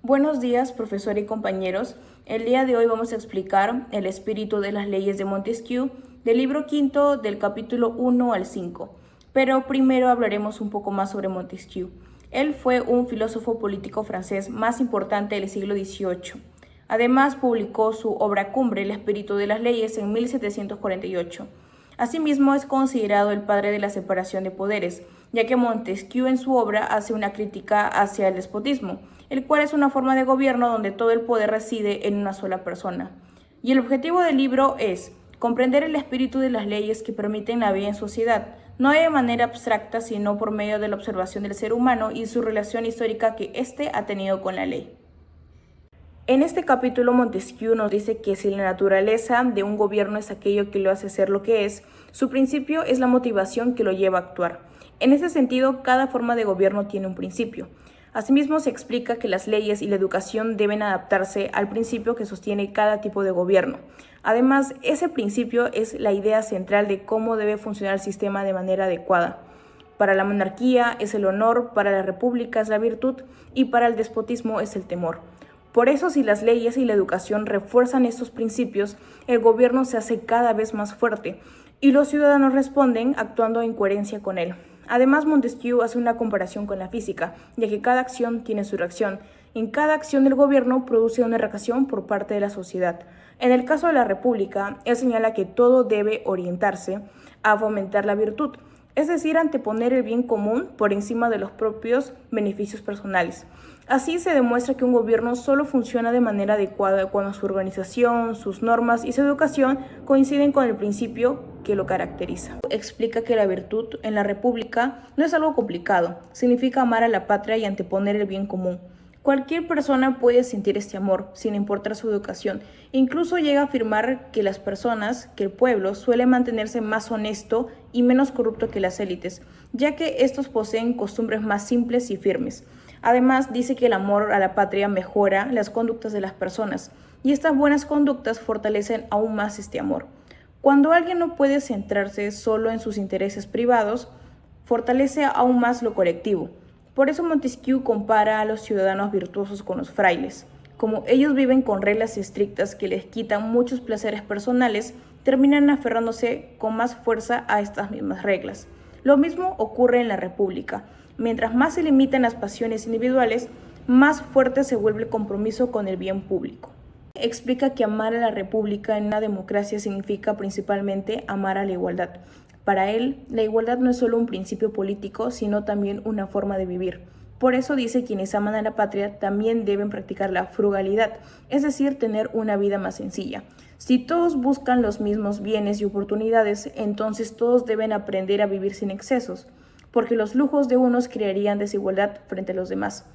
Buenos días, profesor y compañeros. El día de hoy vamos a explicar el espíritu de las leyes de Montesquieu del libro quinto del capítulo 1 al 5. Pero primero hablaremos un poco más sobre Montesquieu. Él fue un filósofo político francés más importante del siglo XVIII. Además, publicó su obra cumbre, El espíritu de las leyes, en 1748. Asimismo, es considerado el padre de la separación de poderes, ya que Montesquieu en su obra hace una crítica hacia el despotismo, el cual es una forma de gobierno donde todo el poder reside en una sola persona. Y el objetivo del libro es comprender el espíritu de las leyes que permiten la vida en sociedad, no de manera abstracta, sino por medio de la observación del ser humano y su relación histórica que éste ha tenido con la ley. En este capítulo Montesquieu nos dice que si la naturaleza de un gobierno es aquello que lo hace ser lo que es, su principio es la motivación que lo lleva a actuar. En este sentido, cada forma de gobierno tiene un principio. Asimismo, se explica que las leyes y la educación deben adaptarse al principio que sostiene cada tipo de gobierno. Además, ese principio es la idea central de cómo debe funcionar el sistema de manera adecuada. Para la monarquía es el honor, para la república es la virtud y para el despotismo es el temor. Por eso, si las leyes y la educación refuerzan estos principios, el gobierno se hace cada vez más fuerte y los ciudadanos responden actuando en coherencia con él. Además, Montesquieu hace una comparación con la física, ya que cada acción tiene su reacción. En cada acción del gobierno produce una reacción por parte de la sociedad. En el caso de la república, él señala que todo debe orientarse a fomentar la virtud, es decir, anteponer el bien común por encima de los propios beneficios personales. Así se demuestra que un gobierno solo funciona de manera adecuada cuando su organización, sus normas y su educación coinciden con el principio que lo caracteriza. Explica que la virtud en la república no es algo complicado, significa amar a la patria y anteponer el bien común. Cualquier persona puede sentir este amor, sin importar su educación. Incluso llega a afirmar que las personas, que el pueblo, suele mantenerse más honesto y menos corrupto que las élites, ya que estos poseen costumbres más simples y firmes. Además, dice que el amor a la patria mejora las conductas de las personas, y estas buenas conductas fortalecen aún más este amor. Cuando alguien no puede centrarse solo en sus intereses privados, fortalece aún más lo colectivo. Por eso Montesquieu compara a los ciudadanos virtuosos con los frailes. Como ellos viven con reglas estrictas que les quitan muchos placeres personales, terminan aferrándose con más fuerza a estas mismas reglas. Lo mismo ocurre en la República. Mientras más se limitan las pasiones individuales, más fuerte se vuelve el compromiso con el bien público. Explica que amar a la República en una democracia significa principalmente amar a la igualdad. Para él, la igualdad no es solo un principio político, sino también una forma de vivir. Por eso dice que quienes aman a la patria también deben practicar la frugalidad, es decir, tener una vida más sencilla. Si todos buscan los mismos bienes y oportunidades, entonces todos deben aprender a vivir sin excesos, porque los lujos de unos crearían desigualdad frente a los demás.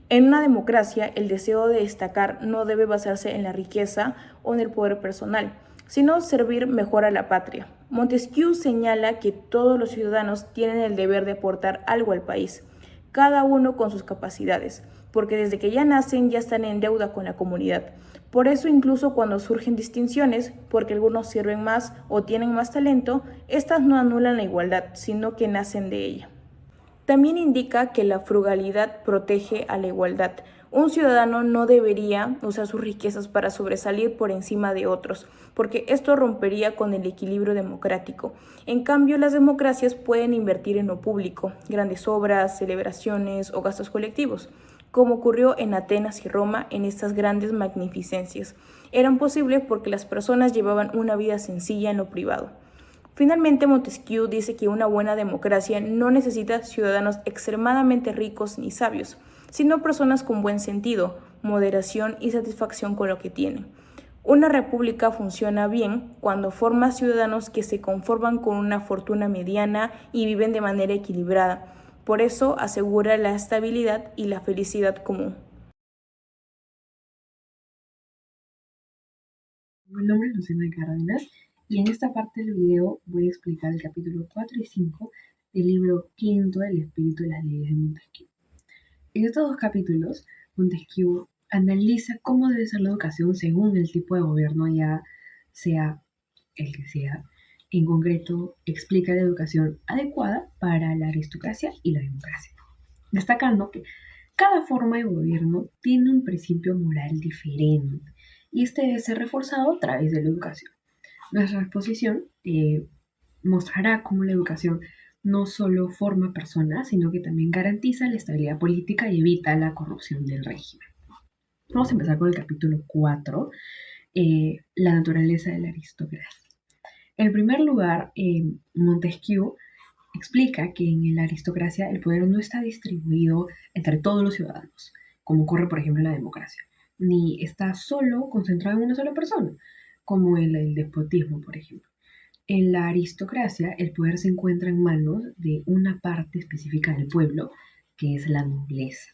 En una democracia, el deseo de destacar no debe basarse en la riqueza o en el poder personal, sino servir mejor a la patria. Montesquieu señala que todos los ciudadanos tienen el deber de aportar algo al país, cada uno con sus capacidades, porque desde que ya nacen ya están en deuda con la comunidad. Por eso incluso cuando surgen distinciones, porque algunos sirven más o tienen más talento, estas no anulan la igualdad, sino que nacen de ella. También indica que la frugalidad protege a la igualdad. Un ciudadano no debería usar sus riquezas para sobresalir por encima de otros, porque esto rompería con el equilibrio democrático. En cambio, las democracias pueden invertir en lo público, grandes obras, celebraciones o gastos colectivos, como ocurrió en Atenas y Roma en estas grandes magnificencias. Eran posibles porque las personas llevaban una vida sencilla en lo privado. Finalmente, Montesquieu dice que una buena democracia no necesita ciudadanos extremadamente ricos ni sabios, sino personas con buen sentido, moderación y satisfacción con lo que tienen. Una república funciona bien cuando forma ciudadanos que se conforman con una fortuna mediana y viven de manera equilibrada. Por eso asegura la estabilidad y la felicidad común. Mi nombre es Luciana Cárdenas y en esta parte del video voy a explicar el capítulo 4 y 5 del libro quinto del espíritu de las leyes de Montesquieu. En estos dos capítulos, Montesquieu analiza cómo debe ser la educación según el tipo de gobierno, ya sea el que sea. En concreto, explica la educación adecuada para la aristocracia y la democracia, destacando que Cada forma de gobierno tiene un principio moral diferente y este debe ser reforzado a través de la educación. Nuestra exposición mostrará cómo la educación no solo forma personas, sino que también garantiza la estabilidad política y evita la corrupción del régimen. Vamos a empezar con el capítulo 4, la naturaleza de la aristocracia. En primer lugar, Montesquieu explica que en la aristocracia el poder no está distribuido entre todos los ciudadanos, como ocurre por ejemplo en la democracia, ni está solo concentrado en una sola persona, como en el despotismo, por ejemplo. En la aristocracia el poder se encuentra en manos de una parte específica del pueblo, que es la nobleza.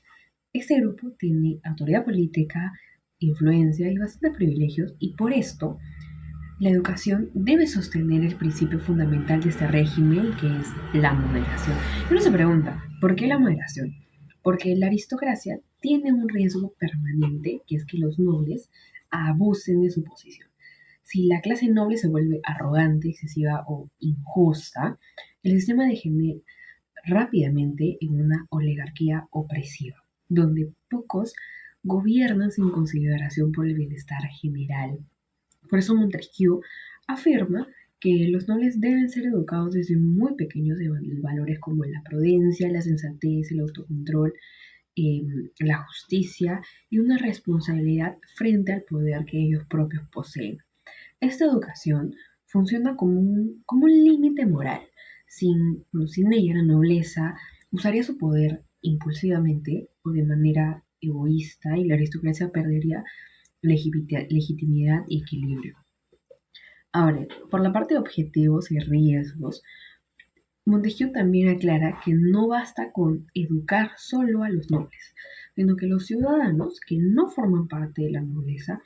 Este grupo tiene autoridad política, influencia y bastantes privilegios, y por esto la educación debe sostener el principio fundamental de este régimen, que es la moderación. Y uno se pregunta, ¿por qué la moderación? Porque la aristocracia tiene un riesgo permanente, que es que los nobles abusen de su posición. Si la clase noble se vuelve arrogante, excesiva o injusta, el sistema degenera rápidamente en una oligarquía opresiva, donde pocos gobiernan sin consideración por el bienestar general. Por eso Montesquieu afirma que los nobles deben ser educados desde muy pequeños en valores como la prudencia, la sensatez, el autocontrol, la justicia y una responsabilidad frente al poder que ellos propios poseen. Esta educación funciona como un límite moral. Sin ella, la nobleza usaría su poder impulsivamente o de manera egoísta y la aristocracia perdería legitimidad y equilibrio. Ahora, por la parte de objetivos y riesgos, Montesquieu también aclara que no basta con educar solo a los nobles, sino que los ciudadanos que no forman parte de la nobleza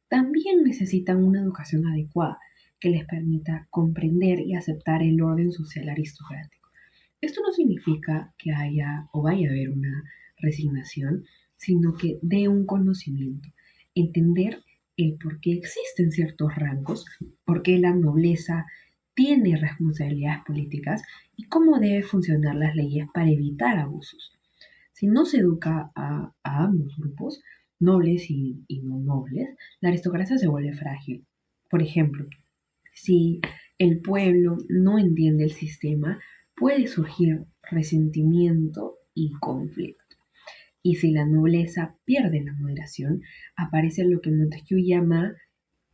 también necesitan una educación adecuada que les permita comprender y aceptar el orden social aristocrático. Esto no significa que haya o vaya a haber una resignación, sino que dé un conocimiento, entender el por qué existen ciertos rangos, por qué la nobleza tiene responsabilidades políticas y cómo deben funcionar las leyes para evitar abusos. Si no se educa a ambos grupos, nobles y no nobles, la aristocracia se vuelve frágil. Por ejemplo, si el pueblo no entiende el sistema, puede surgir resentimiento y conflicto. Y si la nobleza pierde la moderación, aparece lo que Montesquieu llama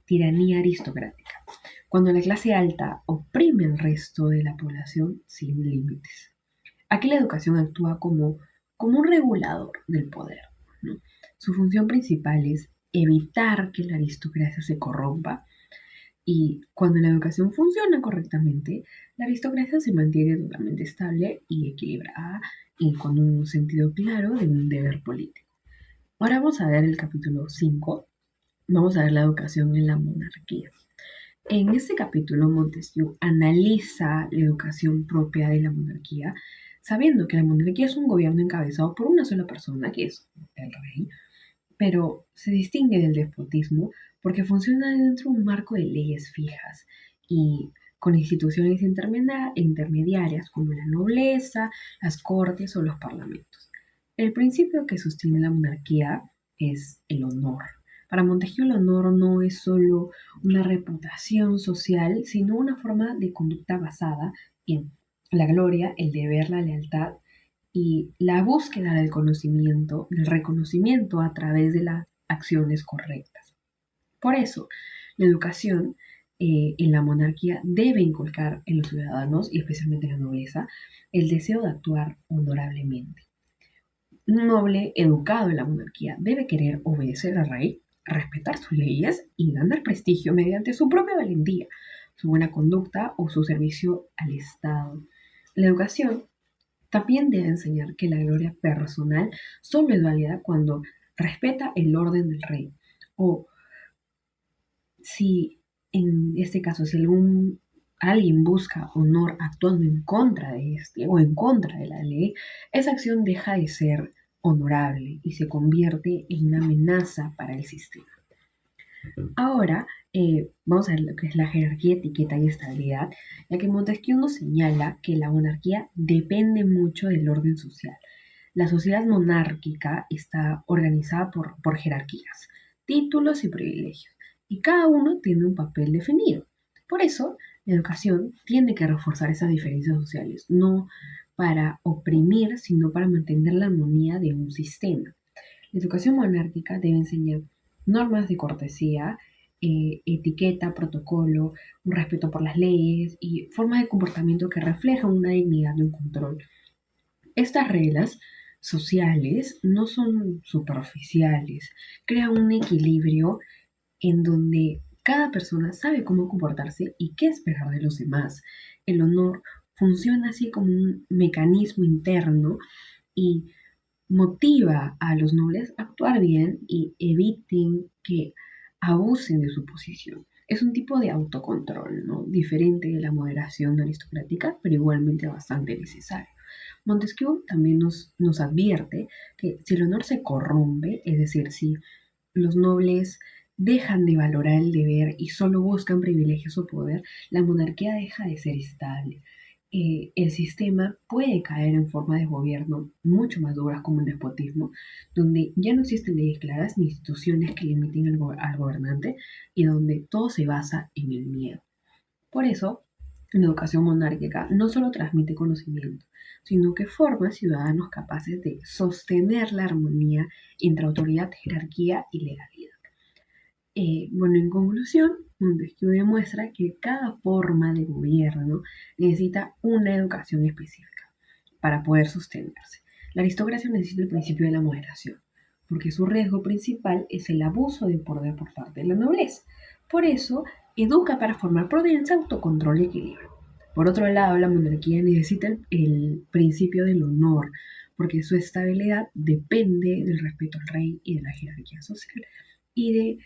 tiranía aristocrática, cuando la clase alta oprime al resto de la población sin límites. Aquí la educación actúa como un regulador del poder, ¿no? Su función principal es evitar que la aristocracia se corrompa y cuando la educación funciona correctamente, la aristocracia se mantiene totalmente estable y equilibrada y con un sentido claro de un deber político. Ahora vamos a ver el capítulo 5, vamos a ver la educación en la monarquía. En este capítulo Montesquieu analiza la educación propia de la monarquía, sabiendo que la monarquía es un gobierno encabezado por una sola persona, que es el rey, pero se distingue del despotismo porque funciona dentro de un marco de leyes fijas y con instituciones intermediarias como la nobleza, las cortes o los parlamentos. El principio que sostiene la monarquía es el honor. Para Montesquieu el honor no es solo una reputación social, sino una forma de conducta basada en la gloria, el deber, la lealtad y la búsqueda del conocimiento, del reconocimiento a través de las acciones correctas. Por eso, la educación en la monarquía debe inculcar en los ciudadanos, y especialmente en la nobleza, el deseo de actuar honorablemente. Un noble educado en la monarquía debe querer obedecer al rey, respetar sus leyes y ganar prestigio mediante su propia valentía, su buena conducta o su servicio al Estado. La educación también debe enseñar que la gloria personal solo es válida cuando respeta el orden del rey. O si en este caso, si alguien busca honor actuando en contra de este o en contra de la ley, esa acción deja de ser honorable y se convierte en una amenaza para el sistema. Ahora vamos a ver lo que es la jerarquía, etiqueta y estabilidad, ya que Montesquieu nos señala que la monarquía depende mucho del orden social. La sociedad monárquica está organizada por jerarquías, títulos y privilegios, y cada uno tiene un papel definido. Por eso, la educación tiene que reforzar esas diferencias sociales, no para oprimir, sino para mantener la armonía de un sistema. La educación monárquica debe enseñar normas de cortesía, etiqueta, protocolo, un respeto por las leyes y formas de comportamiento que reflejan una dignidad y un control. Estas reglas sociales no son superficiales, crean un equilibrio en donde cada persona sabe cómo comportarse y qué esperar de los demás. El honor funciona así como un mecanismo interno y motiva a los nobles a actuar bien y eviten que abusen de su posición. Es un tipo de autocontrol, ¿no? Diferente de la moderación aristocrática, pero igualmente bastante necesario. Montesquieu también nos advierte que si el honor se corrompe, es decir, si los nobles dejan de valorar el deber y solo buscan privilegios o poder, la monarquía deja de ser estable. El sistema puede caer en forma de gobierno mucho más duras como el despotismo, donde ya no existen leyes claras ni instituciones que limiten al gobernante y donde todo se basa en el miedo. Por eso, la educación monárquica no solo transmite conocimiento, sino que forma ciudadanos capaces de sostener la armonía entre autoridad, jerarquía y legalidad. Bueno, en conclusión, Montesquieu demuestra que cada forma de gobierno necesita una educación específica para poder sostenerse. La aristocracia necesita el principio de la moderación, porque su riesgo principal es el abuso de poder por parte de la nobleza. Por eso, educa para formar prudencia, autocontrol y equilibrio. Por otro lado, la monarquía necesita el principio del honor, porque su estabilidad depende del respeto al rey y de la jerarquía social y de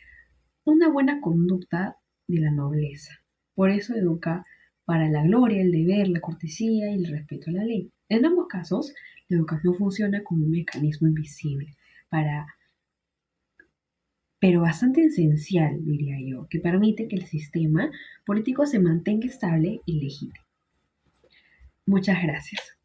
una buena conducta de la nobleza. Por eso educa para la gloria, el deber, la cortesía y el respeto a la ley. En ambos casos, la educación funciona como un mecanismo invisible, pero bastante esencial, diría yo, que permite que el sistema político se mantenga estable y legítimo. Muchas gracias.